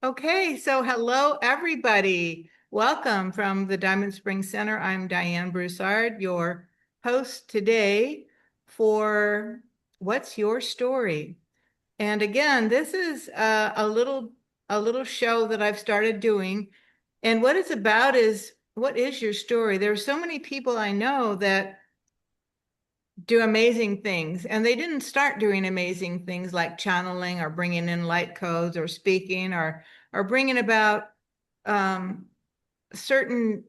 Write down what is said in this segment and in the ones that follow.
Okay, so hello, everybody. Welcome from the Diamond Springs Center. I'm Diane Broussard, your host today for What's Your Story? And again, this is a little show that I've started doing. And what it's about is what is your story? There are so many people I know that do amazing things, and they didn't start doing amazing things like channeling or bringing in light codes or speaking or bringing about um, certain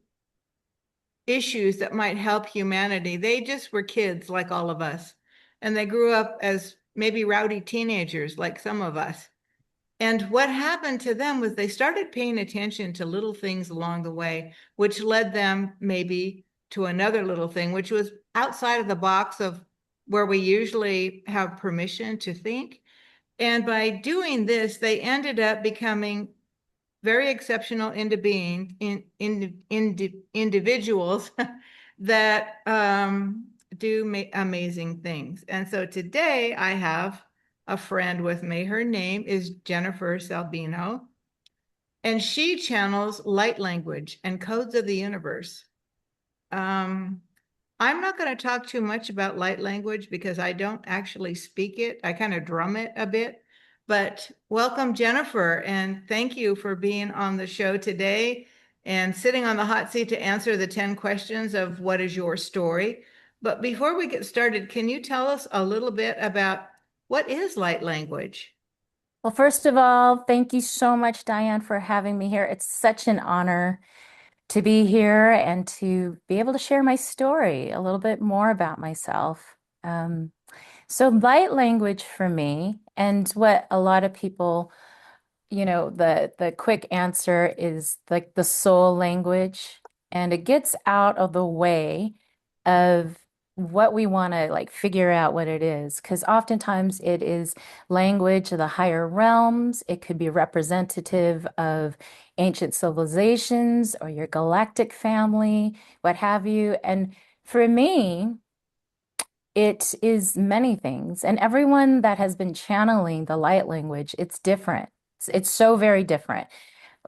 issues that might help humanity. They just were kids like all of us, and they grew up as maybe rowdy teenagers like some of us. And what happened to them was they started paying attention to little things along the way, which led them maybe to another little thing, which was outside of the box of where we usually have permission to think. And by doing this, they ended up becoming very exceptional individuals that do amazing things. And so today I have a friend with me. Her name is Jennifer Salbino, and she channels light language and codes of the universe. Um, I'm not going to talk too much about light language because I don't actually speak it. I kind of drum it a bit. But welcome, Jennifer, and thank you for being on the show today and sitting on the hot seat to answer the 10 questions of what is your story. But before we get started, can you tell us a little bit about what is light language? Well, first of all, thank you so much, Diane, for having me here. It's such an honor to be here and to be able to share my story, a little bit more about myself. Um, so, light language for me, and what a lot of people, the quick answer is like the soul language, and it gets out of the way of what we want to like figure out what it is, because oftentimes it is language of the higher realms. It could be representative of ancient civilizations or your galactic family, what have you. And for me, it is many things. And everyone that has been channeling the light language, it's different. It's so very different.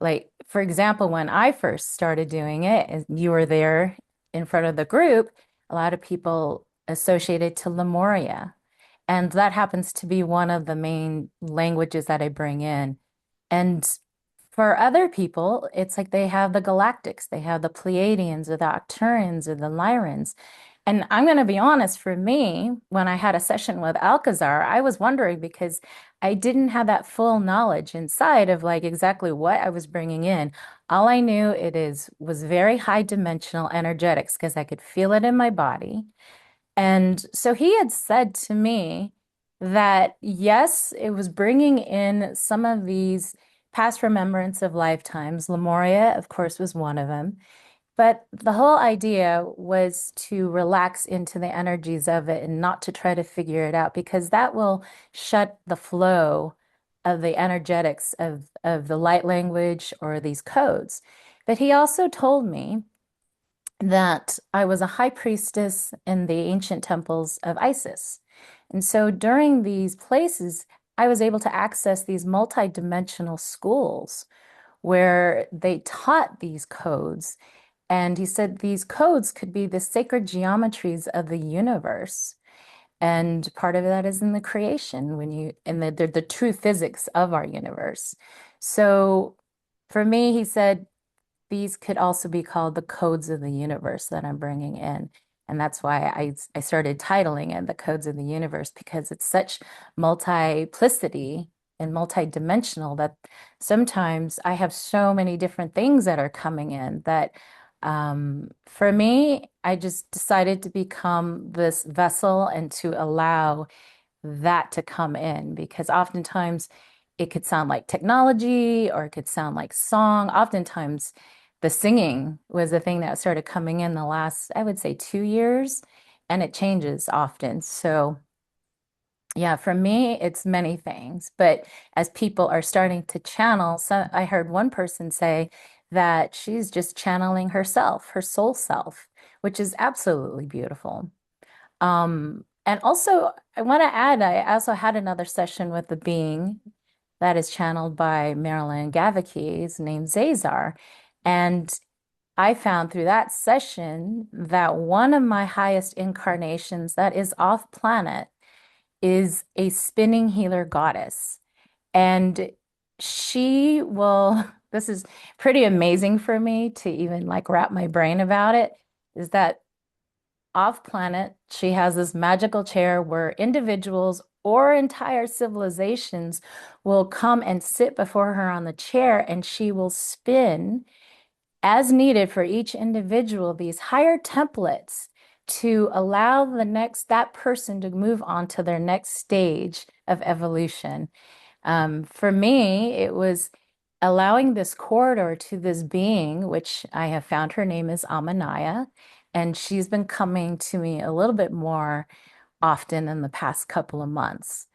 Like, for example, when I first started doing it, and you were there in front of the group, a lot of people associated to Lemuria. And that happens to be one of the main languages that I bring in. And for other people, it's like they have the Galactics, they have the Pleiadians or the Arcturians or the Lyrans. And I'm going to be honest, for me, when I had a session with Alcazar, I was wondering because I didn't have that full knowledge inside of like exactly what I was bringing in. All I knew it is was very high dimensional energetics because I could feel it in my body. And so he had said to me that yes, it was bringing in some of these past remembrance of lifetimes. Lemuria, of course, was one of them. But the whole idea was to relax into the energies of it and not to try to figure it out because that will shut the flow of the energetics of the light language or these codes. But he also told me that I was a high priestess in the ancient temples of Isis. And so during these places, I was able to access these multidimensional schools where they taught these codes. And he said these codes could be the sacred geometries of the universe. And part of that is in the creation, when you, and the true physics of our universe. So for me, he said, these could also be called the codes of the universe that I'm bringing in. And that's why I started titling it the codes of the universe because it's such multiplicity and multidimensional that sometimes I have so many different things that are coming in that for me, I just decided to become this vessel and to allow that to come in because oftentimes it could sound like technology or it could sound like song. Oftentimes, the singing was the thing that started coming in the last, I would say, 2 years, and it changes often. So, yeah, for me, it's many things. But as people are starting to channel, so I heard one person say that she's just channeling herself, her soul self, which is absolutely beautiful. And also, I want to add, I also had another session with the being. that is channeled by Marilyn Gavakis named Zazar. And I found through that session that one of my highest incarnations that is off planet is a spinning healer goddess. And she will, this is pretty amazing for me to even like wrap my brain about it, is that off planet, she has this magical chair where individuals or entire civilizations will come and sit before her on the chair, and she will spin as needed for each individual these higher templates to allow that person to move on to their next stage of evolution. For me, it was allowing this corridor to this being, which I have found her name is Amanaya, and she's been coming to me a little bit more often in the past couple of months.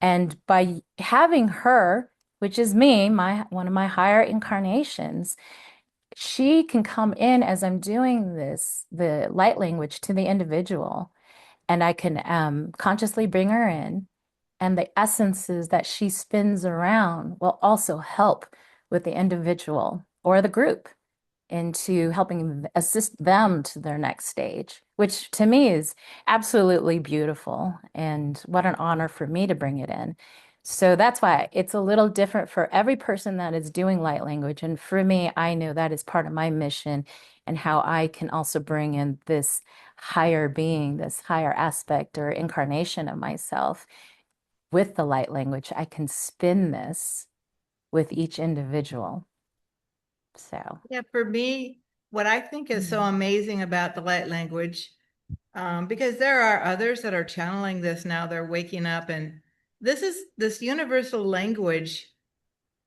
And by having her, which is me, my one of my higher incarnations, she can come in as I'm doing this, the light language to the individual, and I can consciously bring her in, and the essences that she spins around will also help with the individual or the group into helping assist them to their next stage, which to me is absolutely beautiful. And what an honor for me to bring it in. So that's why it's a little different for every person that is doing light language. And for me, I know that is part of my mission and how I can also bring in this higher being, this higher aspect or incarnation of myself with the light language. I can spin this with each individual. So, Yeah, for me, what I think is so amazing about the light language, because there are others that are channeling this now, they're waking up, and this universal language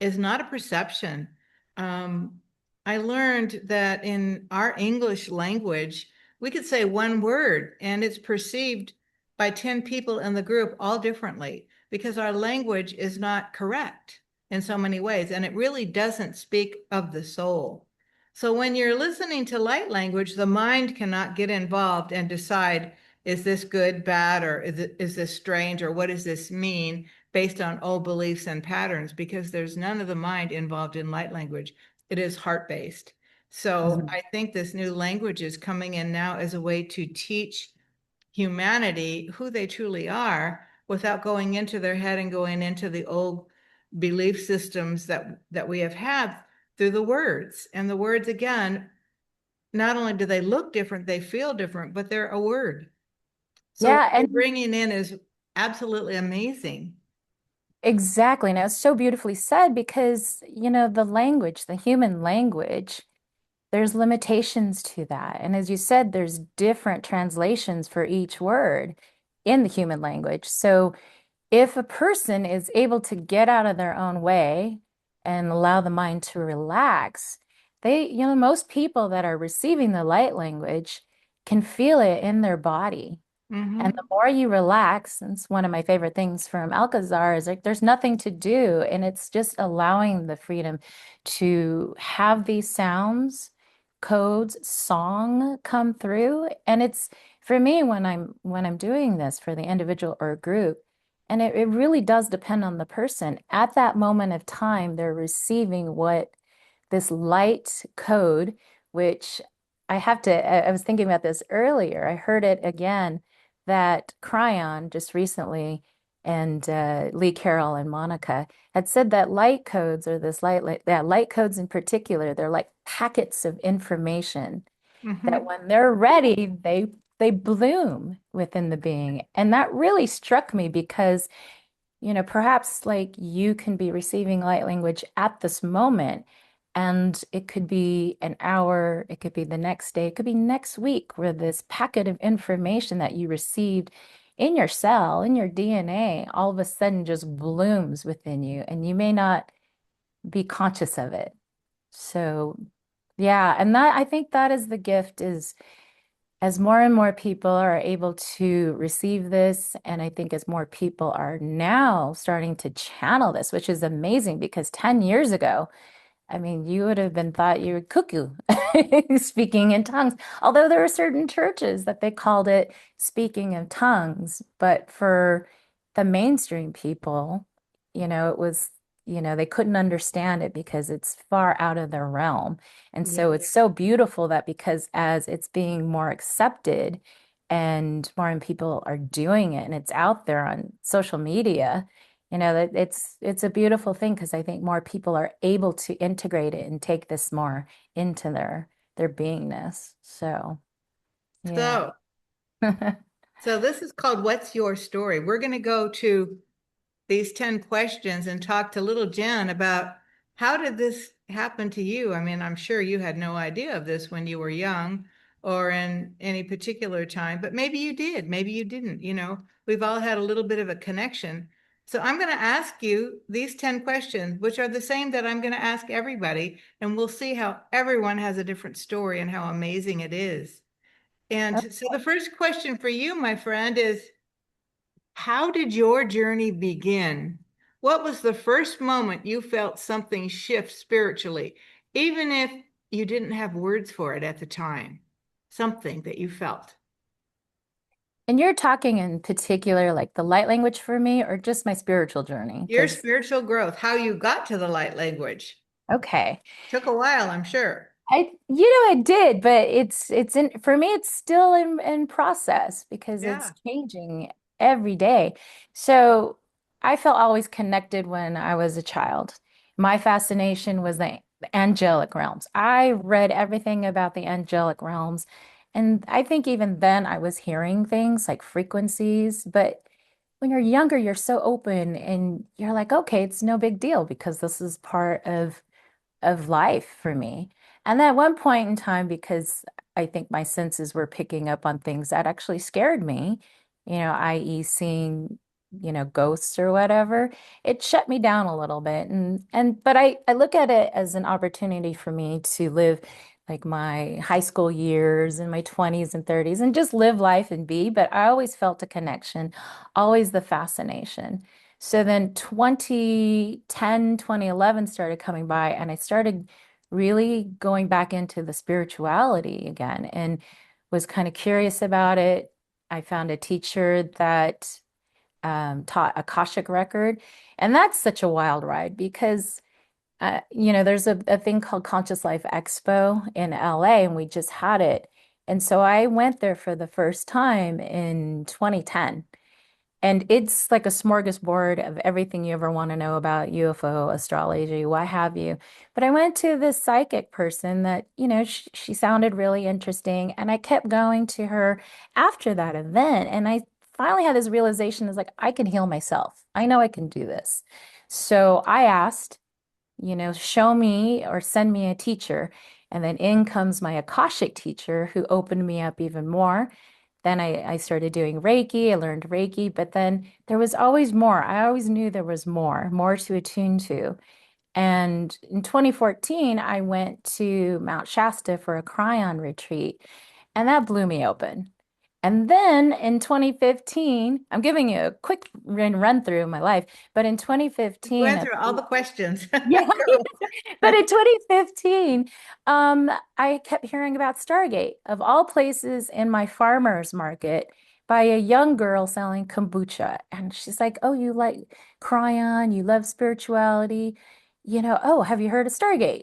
is not a perception. Um, I learned that in our English language, we could say one word and it's perceived by 10 people in the group all differently because our language is not correct in so many ways. And it really doesn't speak of the soul. So when you're listening to light language, the mind cannot get involved and decide, is this good, bad, or is this strange, or what does this mean? Based on old beliefs and patterns, because there's none of the mind involved in light language. It is heart-based. So mhm. I think this new language is coming in now as a way to teach humanity who they truly are without going into their head and going into the old belief systems that we have had through the words. And the words, again, not only do they look different, they feel different, but they're a word. So what Yeah, you're and bringing in is absolutely amazing. exactly. Now, it's so beautifully said because, the language, the human language, there's limitations to that. And as you said, there's different translations for each word in the human language. So if a person is able to get out of their own way and allow the mind to relax, most people that are receiving the light language can feel it in their body. And the Mm-hmm. more you relax, and it's one of my favorite things from Alcazar, is like there's nothing to do. And it's just allowing the freedom to have these sounds, codes, song come through. And it's for me when I'm doing this for the individual or group, and it really does depend on the person. At that moment of time, they're receiving what this light code, which I was thinking about this earlier. I heard it again that Cryon just recently and Lee Carroll and Monica had said that light codes or that light codes in particular, they're like packets of information that Mm-hmm. when they're ready, they bloom within the being. And that really struck me because perhaps like you can be receiving light language at this moment, and it could be an hour, it could be the next day, it could be next week, where this packet of information that you received in your cell, in your DNA, all of a sudden just blooms within you, and you may not be conscious of it. So, yeah, and that I think that is the gift is as more and more people are able to receive this, and I think as more people are now starting to channel this, which is amazing because 10 years ago, I mean, you would have been thought you were cuckoo speaking in tongues. Although there are certain churches that they called it speaking of tongues, but for the mainstream people, it was they couldn't understand it because it's far out of their realm. And Yeah. so it's so beautiful that because as it's being more accepted and more and people are doing it and it's out there on social media, that it's a beautiful thing because I think more people are able to integrate it and take this more into their beingness. So, yeah. So, so this is called What's Your Story? We're going to go to these 10 questions and talk to little Jen about how did this happen to you? I mean, I'm sure you had no idea of this when you were young or in any particular time, but maybe you did, maybe you didn't. We've all had a little bit of a connection. So I'm going to ask you these 10 questions, which are the same that I'm going to ask everybody, and we'll see how everyone has a different story and how amazing it is. And so the first question for you, my friend, is how did your journey begin? What was the first moment you felt something shift spiritually, even if you didn't have words for it at the time? Something that you felt. And you're talking in particular like the light language for me or just my spiritual journey? Your Because, spiritual growth, how you got to the light language. okay. Took a while, I'm sure. It did, but it's in for me, it's still in process because it's Yeah. changing every day. So I felt always connected when I was a child. My fascination was the angelic realms. I read everything about the angelic realms. And I think even then I was hearing things like frequencies, but when you're younger, you're so open and you're like, okay, it's no big deal because this is part of life for me. And at one point in time, because I think my senses were picking up on things that actually scared me, i.e. seeing, ghosts or whatever, it shut me down a little bit. But I look at it as an opportunity for me to live like my high school years and my 20s and 30s and just live life and be. But I always felt a connection, always the fascination. So then 2010, 2011 started coming by, and I started really going back into the spirituality again and was kind of curious about it. I found a teacher that taught Akashic record, and that's such a wild ride because there's a thing called Conscious Life Expo in LA, and we just had it. And so I went there for the first time in 2010. And it's like a smorgasbord of everything you ever want to know about UFO, astrology, what have you. But I went to this psychic person that, she sounded really interesting. And I kept going to her after that event. And I finally had this realization is like, I can heal myself. I know I can do this. So I asked, show me or send me a teacher. And then in comes my Akashic teacher who opened me up even more. Then I started doing Reiki. I learned Reiki, but then there was always more. I always knew there was more to attune to. And in 2014, I went to Mount Shasta for a cryon retreat, and that blew me open. And then in 2015, I'm giving you a quick run through of my life, but in You 2015, went through all the questions. yeah, Go. but in 2015, I kept hearing about Stargate, of all places, in my farmer's market by a young girl selling kombucha. And she's like, oh, you like cryon, you love spirituality. Oh, have you heard of Stargate?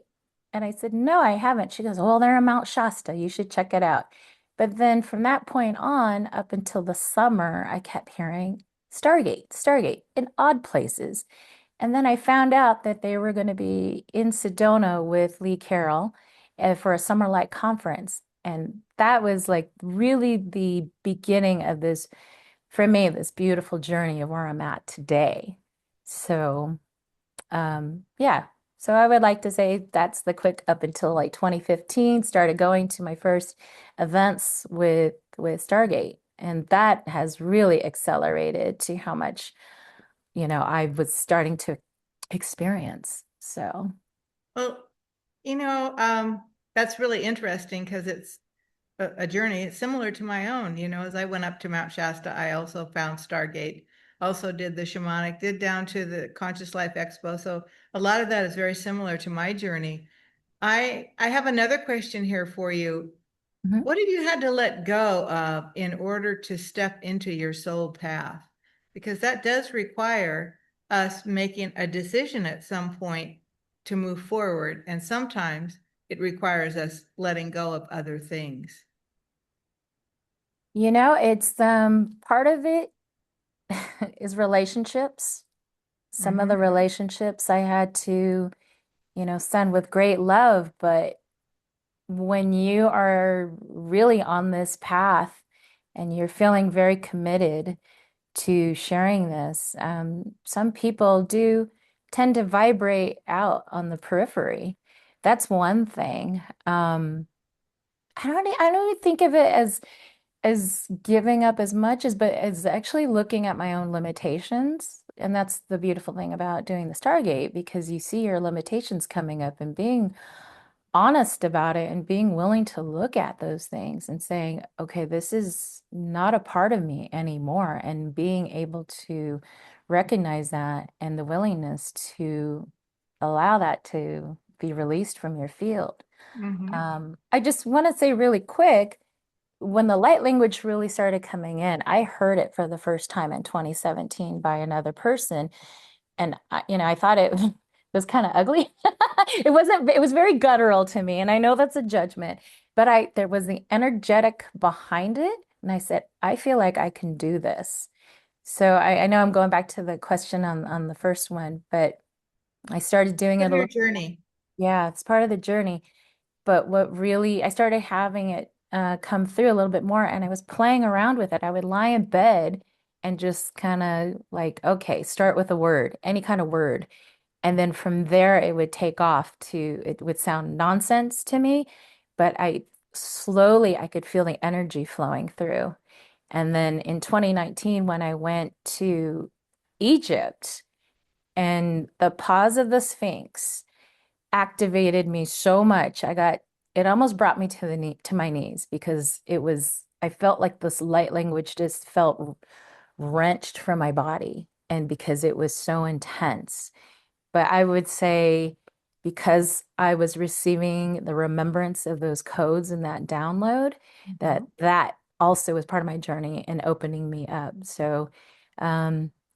And I said, no, I haven't. She goes, well, they're in Mount Shasta. You should check it out. But then from that point on, up until the summer, I kept hearing Stargate, Stargate in odd places. And then I found out that they were going to be in Sedona with Lee Carroll for a Summer Light conference. And that was like really the beginning of this, for me, this beautiful journey of where I'm at today. So, yeah. So I would like to say that's the quick up until like 2015, started going to my first events with Stargate. And that has really accelerated to how much I was starting to experience. So, Well, you know, that's really interesting because it's a journey. It's similar to my own. As I went up to Mount Shasta, I also found Stargate, also did the shamanic, did down to the Conscious Life Expo. So a lot of that is very similar to my journey. I have another question here for you. mhm. What have you had to let go of in order to step into your soul path? Because that does require us making a decision at some point to move forward. And sometimes it requires us letting go of other things. It's part of it is relationships. Some of the Mm-hmm. relationships I had to, send with great love, but when you are really on this path and you're feeling very committed to sharing this, some people do tend to vibrate out on the periphery. That's one thing. I don't think of it as giving up as much as, but as actually looking at my own limitations. And that's the beautiful thing about doing the Stargate, because you see your limitations coming up and being honest about it and being willing to look at those things and saying, okay, this is not a part of me anymore. And being able to recognize that and the willingness to allow that to be released from your field. Mm-hmm. I just want to say really quick, when the light language really started coming in, I heard it for the first time in 2017 by another person. And I thought it was kind of ugly. It was very guttural to me. And I know that's a judgment, but there was the energetic behind it. And I said, I feel like I can do this. So I know I'm going back to the question on the first one, but I started doing Part it of a your little. journey. Yeah, it's part of the journey. But what really, I started having it come through a little bit more, and I was playing around with it. I would lie in bed and just kind of like, okay, start with a word, any kind of word. And then from there, it would take off it would sound nonsense to me, but I could feel the energy flowing through. And then in 2019, when I went to Egypt and the pause of the Sphinx, activated me so much. It almost brought me to my knees, because I felt like this light language just felt wrenched from my body, and because it was so intense. But I would say, because I was receiving the remembrance of those codes and that download, Mm-hmm. that also was part of my journey and opening me up. So,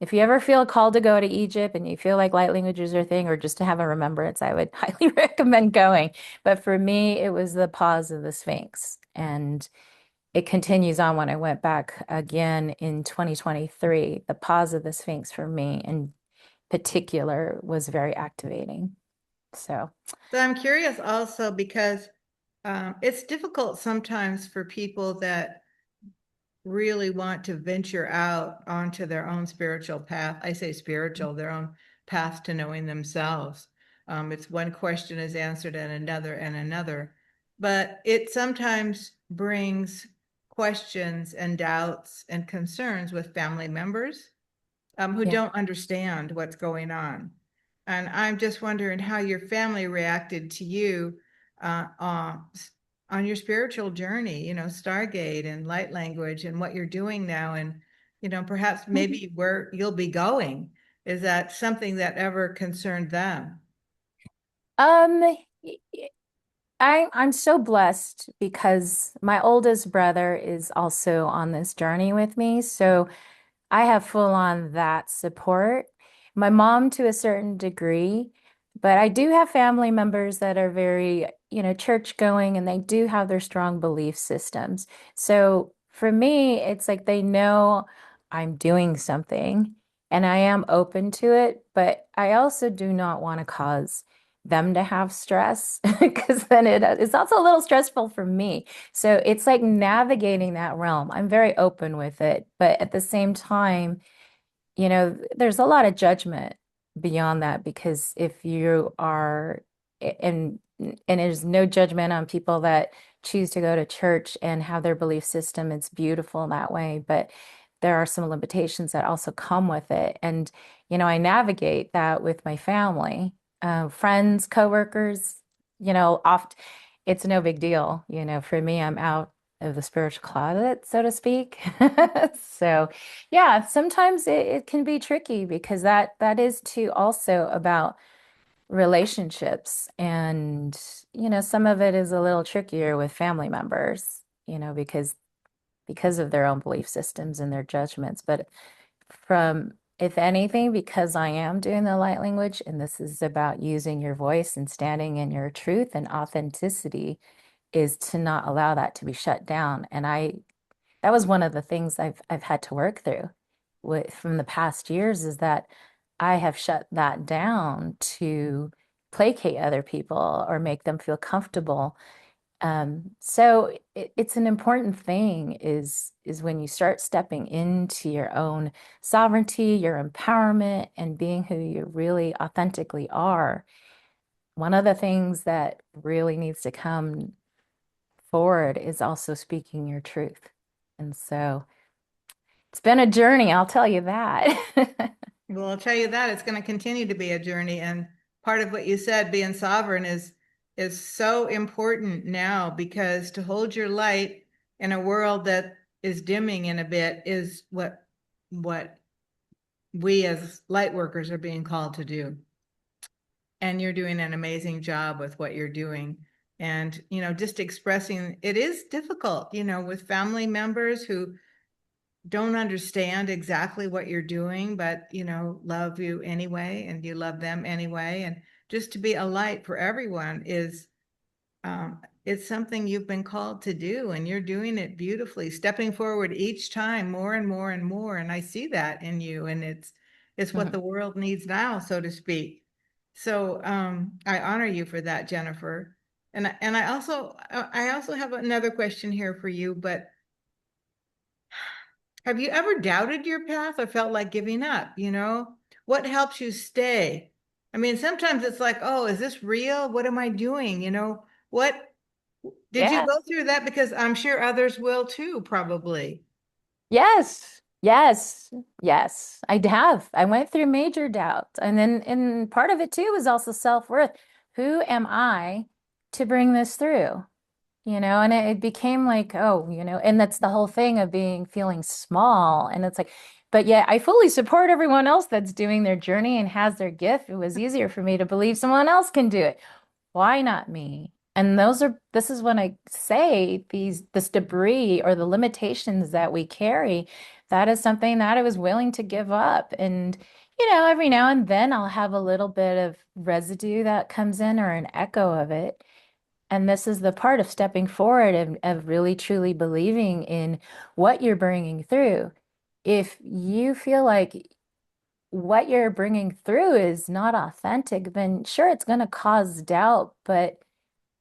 if you ever feel called to go to Egypt and you feel like light languages are a thing, or just to have a remembrance, I would highly recommend going. But for me, it was the pause of the Sphinx. And it continues on when I went back again in 2023. The pause of the Sphinx for me in particular was very activating. So, So I'm curious also because it's difficult sometimes for people that really want to venture out onto their own spiritual path. I say spiritual, their own path to knowing themselves. It's one question is answered and another and another, but it sometimes brings questions and doubts and concerns with family members who yeah. don't understand what's going on. And I'm just wondering how your family reacted to you uh, uh, on your spiritual journey, Stargate and light language and what you're doing now, and, perhaps maybe where you'll be going. Is that something that ever concerned them? Um, I'm so blessed because my oldest brother is also on this journey with me. So I have full on that support. My mom to a certain degree, but I do have family members that are very, church going, and they do have their strong belief systems. So for me, it's like they know I'm doing something and I am open to it, but I also do not want to cause them to have stress because then it's also a little stressful for me. So it's like navigating that realm. I'm very open with it, but at the same time, there's a lot of judgment beyond that, because if you are, and there's no judgment on people that choose to go to church and have their belief system. It's beautiful in that way, but there are some limitations that also come with it. And, I navigate that with my family, friends, coworkers, oft it's no big deal. For me, I'm out of the spiritual closet, so to speak. So yeah, sometimes it can be tricky, because that is too also about relationships. And, some of it is a little trickier with family members, because of their own belief systems and their judgments. But from If anything, because I am doing the light language, and this is about using your voice and standing in your truth and authenticity, is to not allow that to be shut down. And that was one of the things I've had to work through from the past years is that I have shut that down to placate other people or make them feel comfortable. So it's an important thing is when you start stepping into your own sovereignty, your empowerment, and being who you really authentically are. One of the things that really needs to come forward is also speaking your truth. And so it's been a journey, I'll tell you that. Well, I'll tell you that it's going to continue to be a journey. And part of what you said, being sovereign, is so important now, because to hold your light in a world that is dimming in a bit is what we as light workers are being called to do. And you're doing an amazing job with what you're doing. And, just expressing it is difficult, with family members who don't understand exactly what you're doing, but love you anyway, and you love them anyway. And just to be a light for everyone is it's something you've been called to do, and you're doing it beautifully, stepping forward each time more and more and more. And I see that in you, and it's what Mhm. the world needs now, so to speak. So I honor you for that, Jennifer. And I also have another question here for you, but have you ever doubted your path or felt like giving up? What helps you stay? I mean, sometimes it's like, oh, is this real? What am I doing? What did you Yeah. go through that? Because I'm sure others will too, probably. Yes. Yes. Yes. I have. I went through major doubt. And part of it too was also self-worth. Who am I to bring this through? And it became like, oh, and that's the whole thing of feeling small. And it's like, but yeah, I fully support everyone else that's doing their journey and has their gift. It was easier for me to believe someone else can do it. Why not me? And this is when I say this debris or the limitations that we carry, that is something that I was willing to give up. And, every now and then I'll have a little bit of residue that comes in or an echo of it. And this is the part of stepping forward and of really truly believing in what you're bringing through. If you feel like what you're bringing through is not authentic, then sure, it's going to cause doubt. But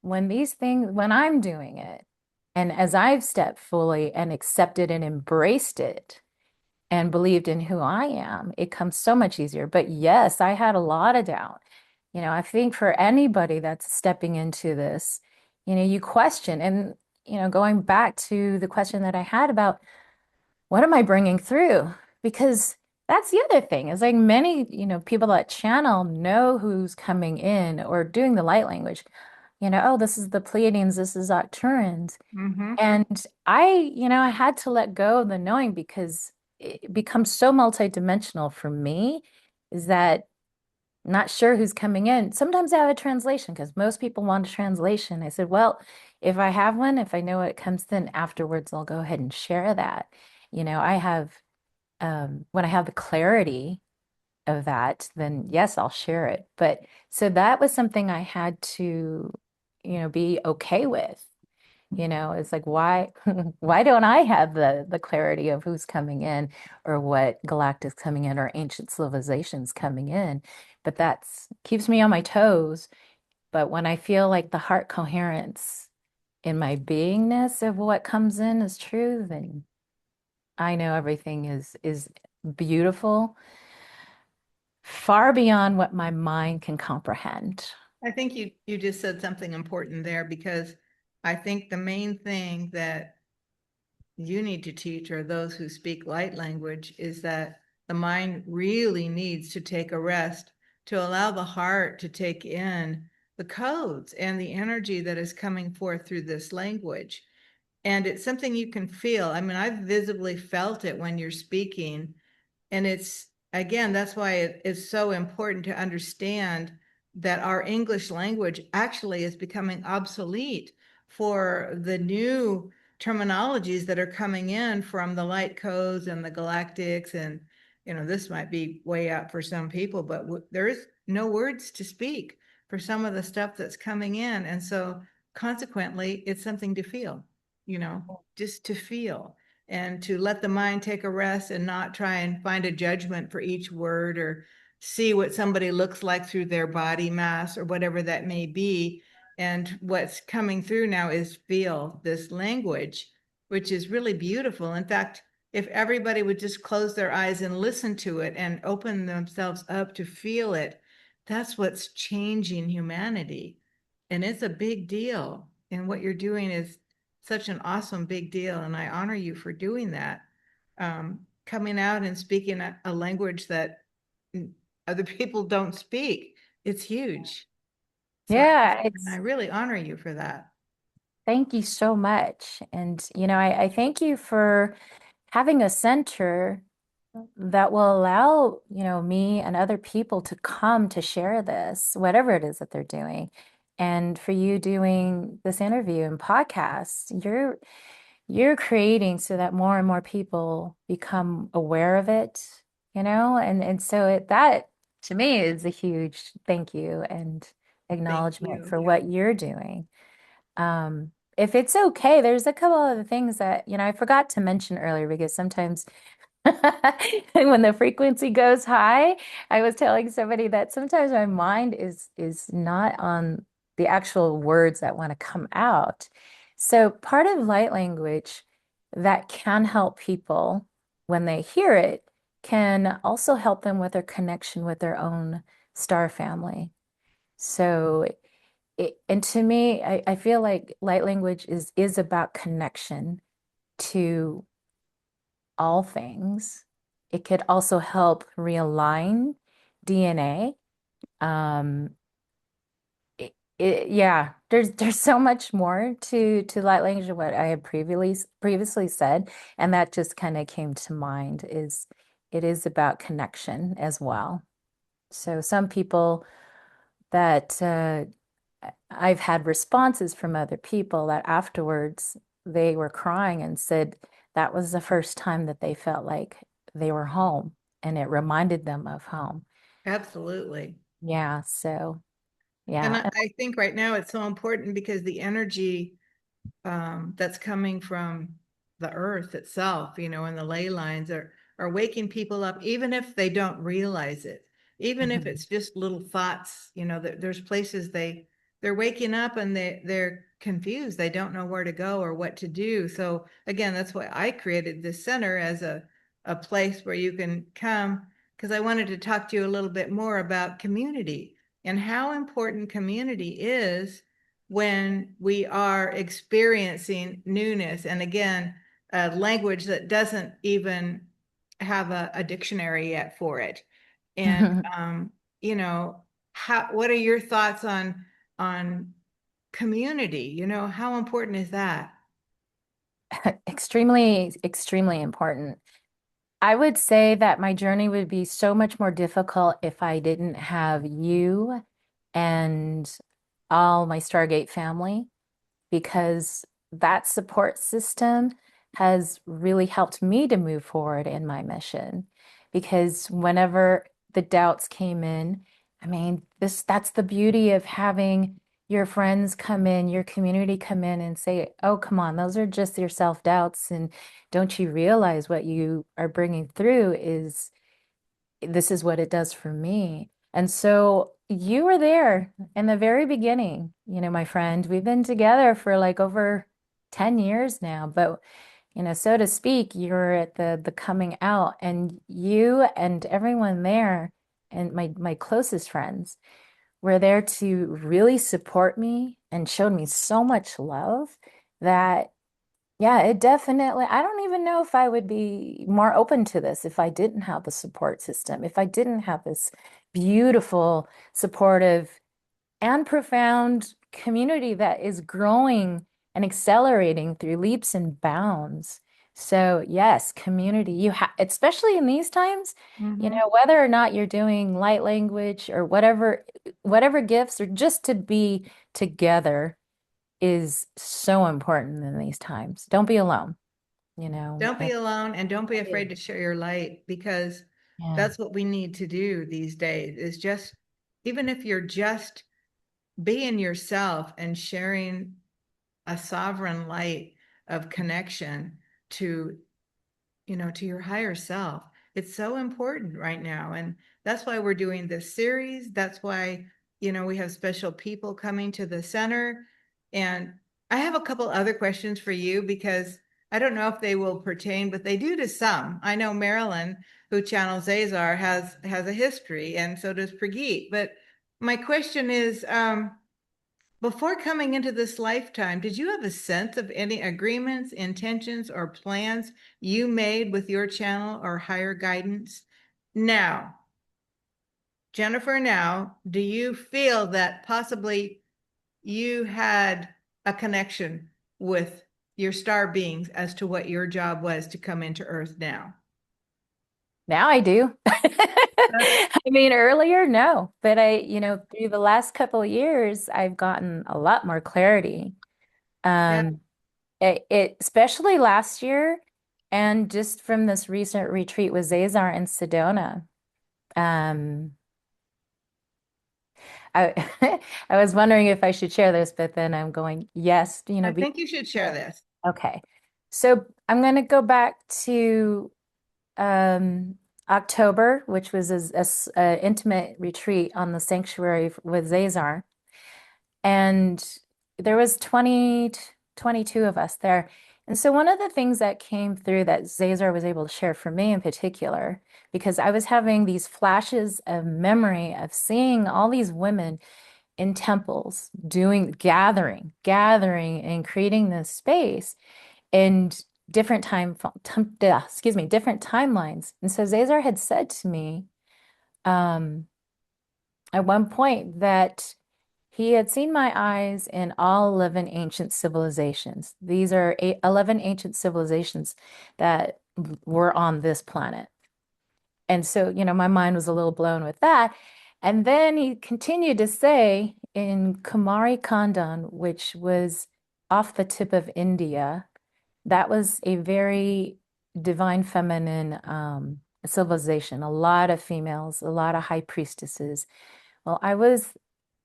when I'm doing it, and as I've stepped fully and accepted and embraced it and believed in who I am, it comes so much easier. But yes, I had a lot of doubt. I think for anybody that's stepping into this, you question. And, going back to the question that I had about what am I bringing through? Because that's the other thing is like many, people that channel know who's coming in or doing the light language. Oh, this is the Pleiadians, this is Octurians. Mm-hmm. And I had to let go of the knowing because it becomes so multidimensional for me is that I'm not sure who's coming in. Sometimes I have a translation because most people want a translation. I said, well, if I have one, if I know what comes in afterwards, I'll go ahead and share that. I have, when I have the clarity of that, then yes, I'll share it. But so that was something I had to, be okay with. It's like why don't I have the clarity of who's coming in or what galactic's coming in or ancient civilizations coming in? But that's keeps me on my toes. But when I feel like the heart coherence in my beingness of what comes in is true, then I know everything is beautiful, far beyond what my mind can comprehend. I think you just said something important there, because I think the main thing that you need to teach, or those who speak light language, is that the mind really needs to take a rest to allow the heart to take in the codes and the energy that is coming forth through this language. And it's something you can feel. I mean, I've visibly felt it when you're speaking. And it's, again, that's why it is so important to understand that our English language actually is becoming obsolete for the new terminologies that are coming in from the light codes and the galactics, this might be way out for some people, but there is no words to speak for some of the stuff that's coming in. And so consequently, it's something to feel, just to feel and to let the mind take a rest and not try and find a judgment for each word or see what somebody looks like through their body mass or whatever that may be. And what's coming through now is feel this language, which is really beautiful. In fact, if everybody would just close their eyes and listen to it and open themselves up to feel it, that's what's changing humanity. And it's a big deal. And what you're doing is such an awesome big deal. And I honor you for doing that. Coming out and speaking a language that other people don't speak. It's huge. So Yeah, I it's really honor you for that. thank you so much. And, I thank you for having a center that will allow, me and other people to come to share this, whatever it is that they're doing. And for you doing this interview and podcast, you're creating so that more and more people become aware of it, and so that to me is a huge thank you and Thank acknowledgement you. for what you're doing. If it's okay, there's a couple of things that, I forgot to mention earlier because sometimes when the frequency goes high, I was telling somebody that sometimes my mind is not on the actual words that want to come out. So part of light language that can help people when they hear it can also help them with their connection with their own star family. So and to me, I feel like light language is about connection to all things. It could also help realign DNA. Um, yeah, there's so much more to light language than what I had previously said, and that just kind of came to mind is it is about connection as well. So some people that I've had responses from other people that afterwards they were crying and said that was the first time that they felt like they were home and it reminded them of home. Absolutely. Yeah, so And yeah. I think right now it's so important because the energy that's coming from the earth itself, and the ley lines are waking people up, even if they don't realize it, even if Mhm. it's just little thoughts, that there's places they're waking up and they're confused. They don't know where to go or what to do. So again, that's why I created this center as a place where you can come because I wanted to talk to you a little bit more about community and how important community is when we are experiencing newness. And again, a language that doesn't even have a dictionary yet for it. And you know, what are your thoughts on community? How important is that? Extremely, extremely important. I would say that my journey would be so much more difficult if I didn't have you and all my Stargate family, because that support system has really helped me to move forward in my mission. Because whenever the doubts came in, I mean, that's the beauty of having your friends come in, your community come in and say, "Oh, come on, those are just your self-doubts, and don't you realize what you are bringing through is this is what it does for me." And so you were there in the very beginning, my friend. We've been together for like over 10 years now, but so to speak, you're at the coming out, and you and everyone there and my closest friends were there to really support me and showed me so much love that yeah, it definitely, I don't even know if I would be more open to this if I didn't have the support system, if I didn't have this beautiful, supportive, and profound community that is growing and accelerating through leaps and bounds. So, yes, community, you have, especially in these times, Mm-hmm. whether or not you're doing light language or whatever gifts or just to be together is so important in these times. Don't be alone, Don't be and alone and don't be don't be afraid to share your light because Yeah. That's what we need to do these days, is just, even if you're just being yourself and sharing a sovereign light of connection to, to your higher self. It's so important right now. And that's why we're doing this series. That's why, we have special people coming to the center. And I have a couple other questions for you, because I don't know if they will pertain, but they do to some. I know Marilyn, who channels Azar, has a history, and so does Prageet. But my question is, before coming into this lifetime, did you have a sense of any agreements, intentions, or plans you made with your channel or higher guidance? Now, Jennifer, now, do you feel that possibly you had a connection with your star beings as to what your job was to come into Earth now? Now I do. That's, I mean, earlier, no, but through the last couple of years, I've gotten a lot more clarity. yeah, Um, it especially last year, and just from this recent retreat with Zazar in Sedona. Um, I I was wondering if I should share this, but then I'm going, yes, I be think you should share this. okay. So I'm going to go back to October, which was a intimate retreat on the sanctuary with Zazar. And there was 22 of us there. And so one of the things that came through that Zazar was able to share for me in particular, because I was having these flashes of memory of seeing all these women in temples gathering and creating this space in different timelines. And so Zazar had said to me um, at one point that he had seen my eyes in all 11 ancient civilizations. These are 11 ancient civilizations that were on this planet. And so, my mind was a little blown with that. And then he continued to say in Kumari Khandan, which was off the tip of India, that was a very divine feminine civilization, a lot of females, a lot of high priestesses. Well, I was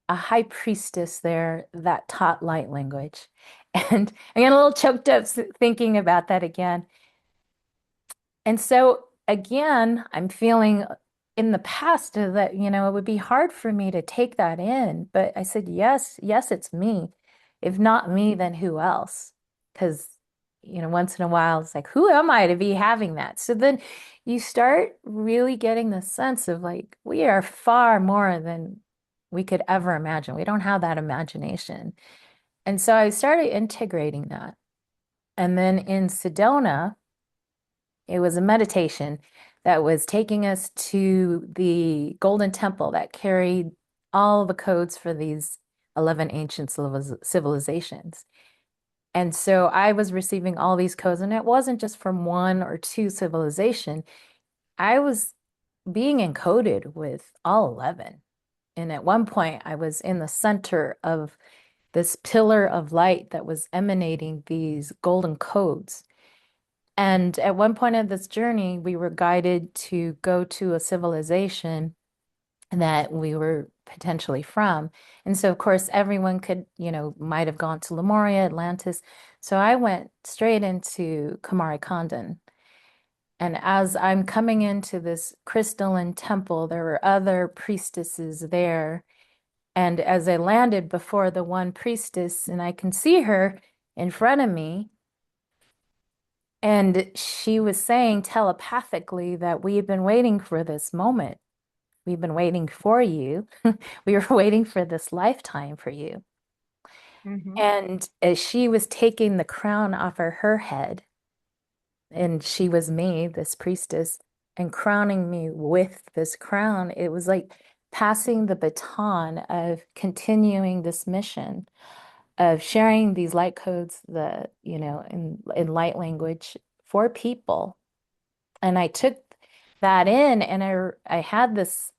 a high priestess there that taught light language. And I get a little choked up thinking about that again. And so again, I'm feeling in the past that, it would be hard for me to take that in. But I said, yes, yes, it's me. If not me, then who else? Because, once in a while, it's like, who am I to be having that? So then you start really getting the sense of like, we are far more than we could ever imagine. We don't have that imagination. And so I started integrating that. And then in Sedona, it was a meditation that was taking us to the Golden Temple that carried all the codes for these 11 ancient civilizations. And so I was receiving all these codes, and it wasn't just from one or two civilization. I was being encoded with all 11. And at one point, I was in the center of this pillar of light that was emanating these golden codes. And at one point of this journey, we were guided to go to a civilization that we were potentially from. And so, of course, everyone could, might have gone to Lemuria, Atlantis. So I went straight into Kumari Khandan. And as I'm coming into this crystalline temple, there were other priestesses there. And as I landed before the one priestess, and I can see her in front of me, and she was saying telepathically that we have been waiting for this moment. We've been waiting for you. We were waiting for this lifetime for you. Mhm. And as she was taking the crown off of her head, and she was me, this priestess, and crowning me with this crown, it was like passing the baton of continuing this mission of sharing these light codes, in light language for people. And I took that in, and I had this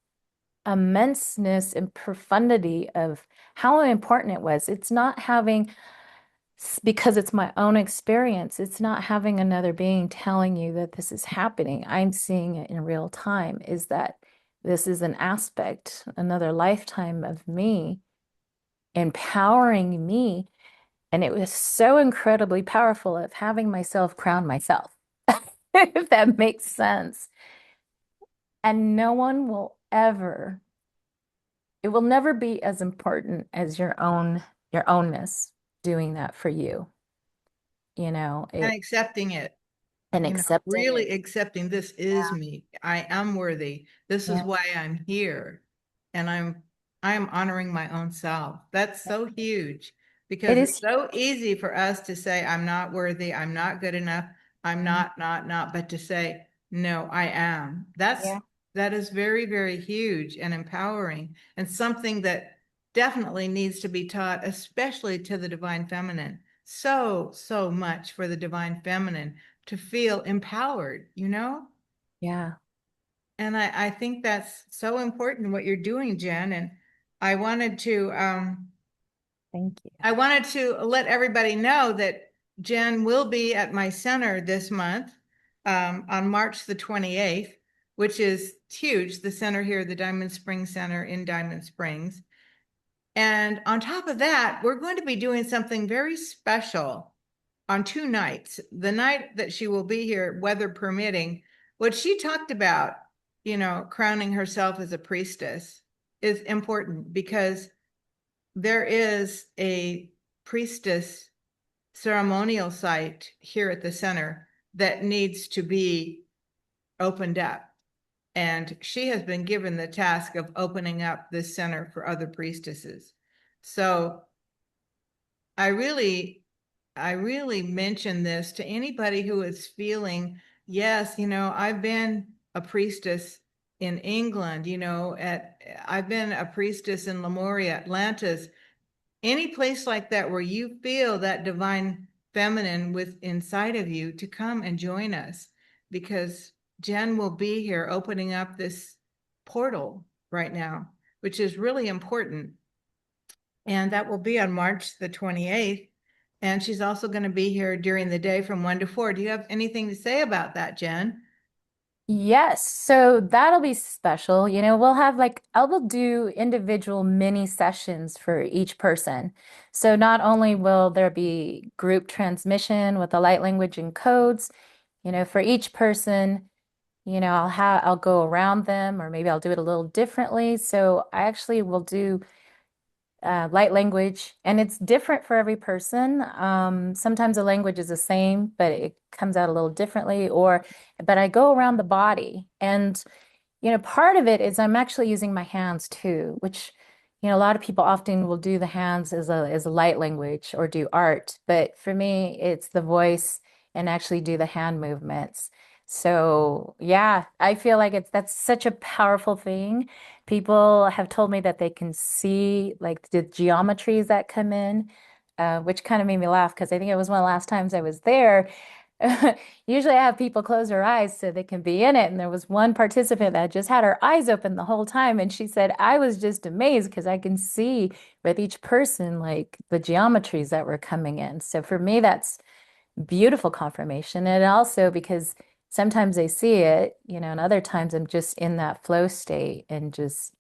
immenseness and profundity of how important it was. It's not having because it's my own experience. It's not having another being telling you that this is happening. I'm seeing it in real time, is that this is an aspect, another lifetime of me empowering me. And it was so incredibly powerful of having myself crown myself, if that makes sense. And no one will ever, it will never be as important as your ownness doing that for you, And it accepting it. and accepting it. Really accepting this is Yeah. me. I am worthy. This is Yeah. why I'm here. And I'm honoring my own self. That's so huge It because it's is. so easy for us to say, I'm not worthy, I'm not good enough, I'm Mhm. not, but to say, no, I am. That is very, very huge and empowering and something that definitely needs to be taught, especially to the divine feminine. So, so much for the divine feminine to feel empowered, you know? Yeah. And I think that's so important what you're doing, Jen. And I wanted to Thank you. I wanted to let everybody know that Jen will be at my center this month on March the 28th, which is huge. The center here, the Diamond Springs Center in Diamond Springs. And on top of that, we're going to be doing something very special on 2 nights. The night that she will be here, weather permitting, what she talked about, crowning herself as a priestess is important because there is a priestess ceremonial site here at the center that needs to be opened up. And she has been given the task of opening up this center for other priestesses. So I really, I really mention this to anybody who is feeling, yes, I've been a priestess in England, I've been a priestess in Lemuria, Atlantis, any place like that where you feel that divine feminine with inside of you to come and join us because Jen will be here opening up this portal right now, which is really important. And that will be on March the 28th. And she's also going to be here during the day from 1 to 4. Do you have anything to say about that, Jen? Yes, so that'll be special. We'll have I will do individual mini sessions for each person. So not only will there be group transmission with the light language and codes, for each person, I'll go around them or maybe I'll do it a little differently. So I actually will do light language, and it's different for every person. Sometimes the language is the same, but it comes out a little differently, but I go around the body. And, part of it is I'm actually using my hands too, which, a lot of people often will do the hands as a light language or do art. But for me, it's the voice and actually do the hand movements. So yeah, I feel like that's such a powerful thing. People have told me that they can see like the geometries that come in, which kind of made me laugh because I think it was one of the last times I was there. Usually I have people close their eyes so they can be in it. And there was one participant that just had her eyes open the whole time. And she said, I was just amazed because I can see with each person like the geometries that were coming in. So for me, that's beautiful confirmation. And also because sometimes they see it, and other times I'm just in that flow state and just,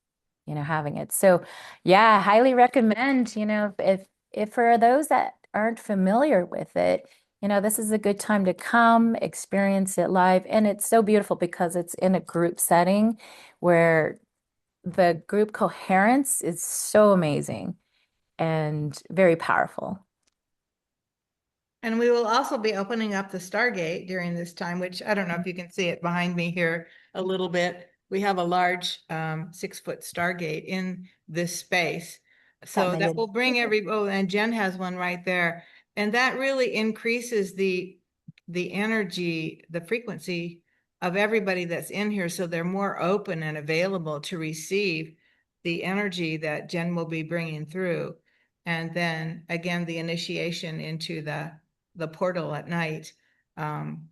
having it. So yeah, I highly recommend, if for those that aren't familiar with it, this is a good time to come experience it live. And it's so beautiful because it's in a group setting where the group coherence is so amazing and very powerful. And we will also be opening up the Stargate during this time, which I don't know if you can see it behind me here a little bit. We have a large 6-foot Stargate in this space. Got So my that little will bring and Jen has one right there. And that really increases the energy, the frequency of everybody that's in here. So they're more open and available to receive the energy that Jen will be bringing through. And then again, the initiation into the portal at night. Um,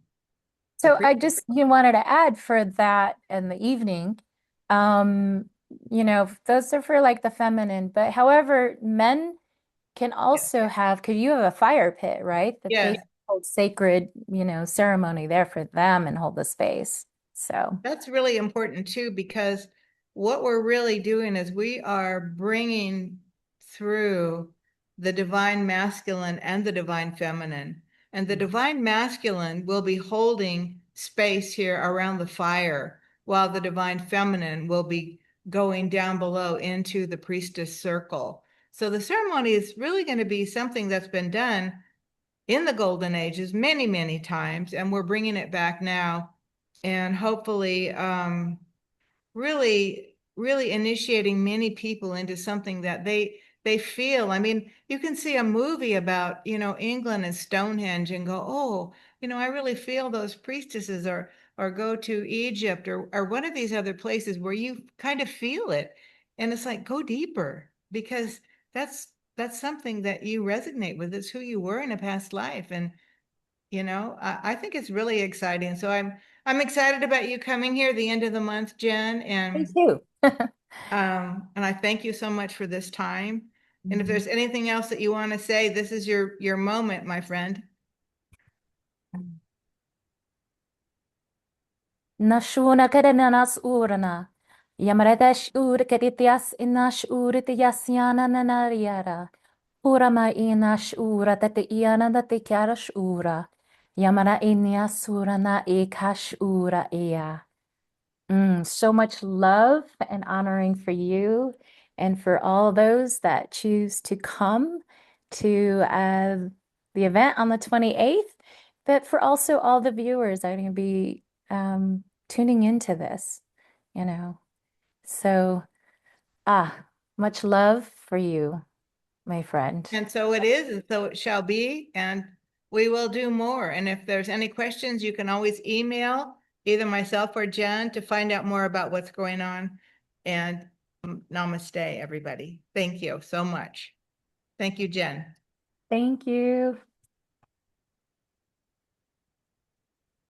the So pre I just you wanted to add for that in the evening. Um, those are for like the feminine, but however, men can Yes. also have, because you have a fire pit, right? That Yes. they hold sacred, ceremony there for them and hold the space. So, That's really important too, because what we're really doing is we are bringing through the divine masculine and the divine feminine. And the divine masculine will be holding space here around the fire, while the divine feminine will be going down below into the priestess circle. So the ceremony is really going to be something that's been done in the golden ages many, many times, and we're bringing it back now, and hopefully really initiating many people into something that they feel. I mean, you can see a movie about, England and Stonehenge and go, oh, I really feel those priestesses, or go to Egypt, or one of these other places where you kind of feel it. And it's like, go deeper, because that's something that you resonate with. It's who you were in a past life. And I think it's really exciting. So I'm excited about you coming here the end of the month, Jen, me too. and I thank you so much for this time. And if there's anything else that you want to say, this is your moment, my friend. Nashuna kadenanas urana. Yamaradesh ur kaditias inash uritiasiana nanariara. Urama inash ura tete iana tete kyarash ura. Yamara inia surana ekash ura ea. So much love and honoring for you and for all those that choose to come to the event on the 28th, but for also all the viewers that are going to be tuning into this, you know. So, much love for you, my friend. And so it is, and so it shall be, and we will do more. And if there's any questions, you can always email either myself or Jen to find out more about what's going on. And namaste, everybody. Thank you so much. Thank you, Jen. Thank you.